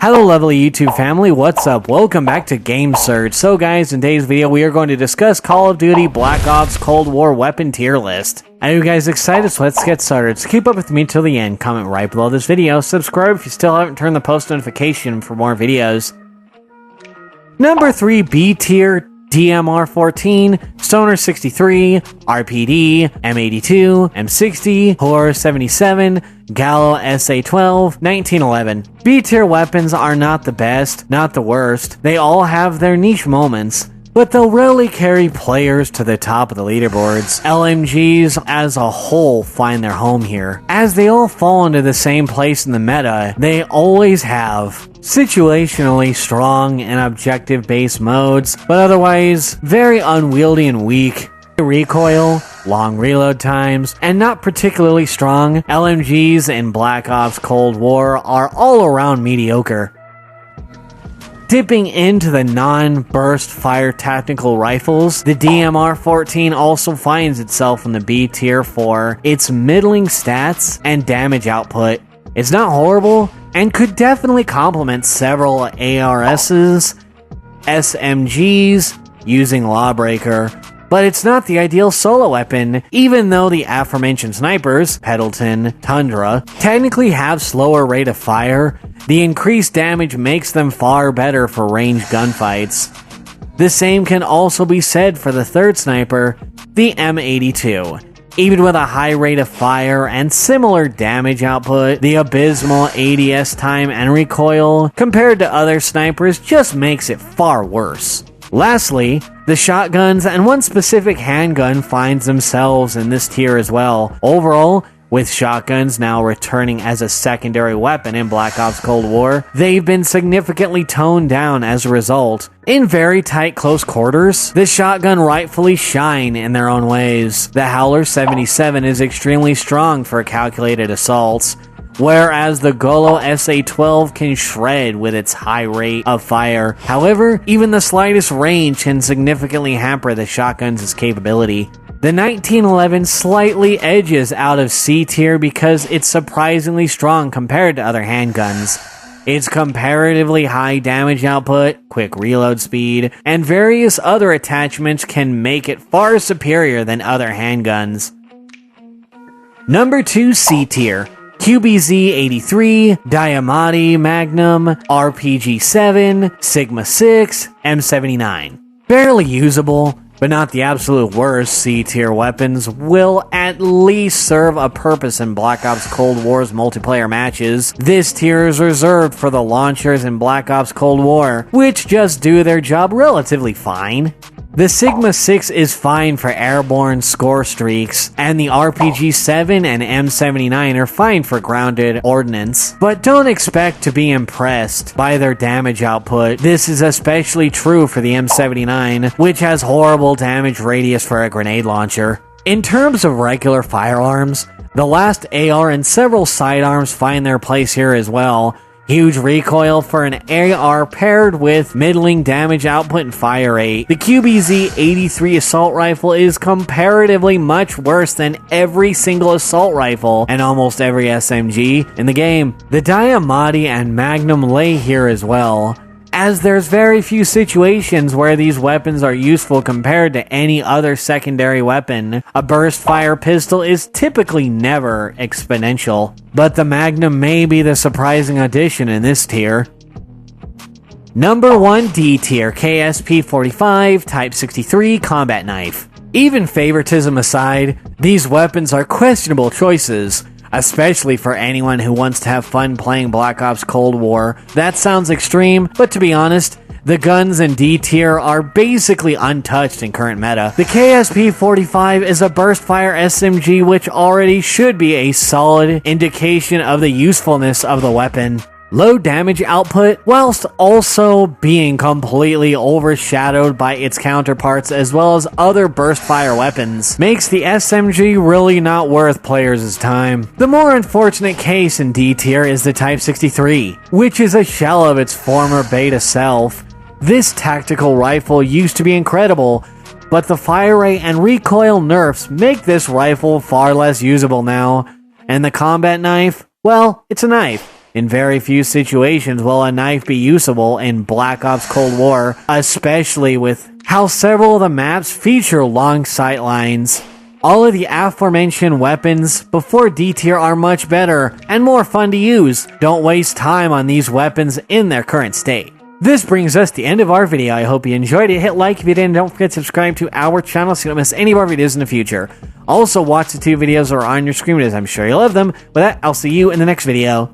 Hello lovely YouTube family, what's up? Welcome back to Game Surge. So guys, in today's video we are going to discuss Call of Duty Black Ops Cold War weapon tier list. Are you guys excited? So let's get started. So keep up with me till the end, comment right below this video, subscribe if you still haven't turned the post notification for more videos. Number 3, B tier, DMR 14, Stoner 63, RPD, M82, M60, Horror 77, Gallo SA 12, 1911. B tier weapons are not the best, not the worst. They all have their niche moments, but they'll rarely carry players to the top of the leaderboards. LMGs as a whole find their home here. As they all fall into the same place in the meta, they always have situationally strong and objective-based modes, but otherwise very unwieldy and weak. Recoil, long reload times, and not particularly strong. LMGs in Black Ops Cold War are all around mediocre. Dipping into the non-burst fire tactical rifles, the DMR 14 also finds itself in the B tier for its middling stats and damage output. It's not horrible, and could definitely complement several ARSs, SMGs, using Lawbreaker, but it's not the ideal solo weapon, even though the aforementioned snipers, Pendleton, Tundra, technically have slower rate of fire. The increased damage makes them far better for ranged gunfights. The same can also be said for the third sniper, the M82. Even with a high rate of fire and similar damage output, the abysmal ADS time and recoil compared to other snipers just makes it far worse. Lastly, the shotguns and one specific handgun finds themselves in this tier as well. Overall, with shotguns now returning as a secondary weapon in Black Ops Cold War, they've been significantly toned down as a result. In very tight close quarters, the shotgun rightfully shine in their own ways. The Howler 77 is extremely strong for calculated assaults, whereas the Gallo SA 12 can shred with its high rate of fire. However, even the slightest range can significantly hamper the shotgun's capability. The 1911 slightly edges out of C tier because it's surprisingly strong compared to other handguns. Its comparatively high damage output, quick reload speed, and various other attachments can make it far superior than other handguns. Number 2, C tier. QBZ-83, Diamatti Magnum, RPG-7, Sigma-6, M79. Barely usable, but not the absolute worst. C-tier weapons will at least serve a purpose in Black Ops Cold War's multiplayer matches. This tier is reserved for the launchers in Black Ops Cold War, which just do their job relatively fine. The Sigma-6 is fine for airborne score streaks, and the RPG-7 and M79 are fine for grounded ordnance, but don't expect to be impressed by their damage output. This is especially true for the M79, which has horrible damage radius for a grenade launcher. In terms of regular firearms, the last AR and several sidearms find their place here as well. Huge recoil for an AR paired with middling damage output and fire rate. The QBZ-83 assault rifle is comparatively much worse than every single assault rifle and almost every SMG in the game. The Diamatti and Magnum lay here as well, as there's very few situations where these weapons are useful compared to any other secondary weapon. A burst fire pistol is typically never exponential, but the Magnum may be the surprising addition in this tier. Number 1, D tier, KSP-45, Type 63 combat knife. Even favoritism aside, these weapons are questionable choices, especially for anyone who wants to have fun playing Black Ops Cold War. That sounds extreme, but to be honest, the guns in D tier are basically untouched in current meta. The KSP-45 is a burst fire SMG, which already should be a solid indication of the usefulness of the weapon. Low damage output, whilst also being completely overshadowed by its counterparts as well as other burst fire weapons, makes the SMG really not worth players' time. The more unfortunate case in D tier is the Type 63, which is a shell of its former beta self. This tactical rifle used to be incredible, but the fire rate and recoil nerfs make this rifle far less usable now. And the combat knife? Well, it's a knife. In very few situations will a knife be usable in Black Ops Cold War, especially with how several of the maps feature long sight lines. All of the aforementioned weapons before D tier are much better and more fun to use. Don't waste time on these weapons in their current state. This brings us to the end of our video. I hope you enjoyed it. Hit like if you did, and don't forget to subscribe to our channel so you don't miss any of our videos in the future. Also, watch the 2 videos that are on your screen, as I'm sure you love them. With that, I'll see you in the next video.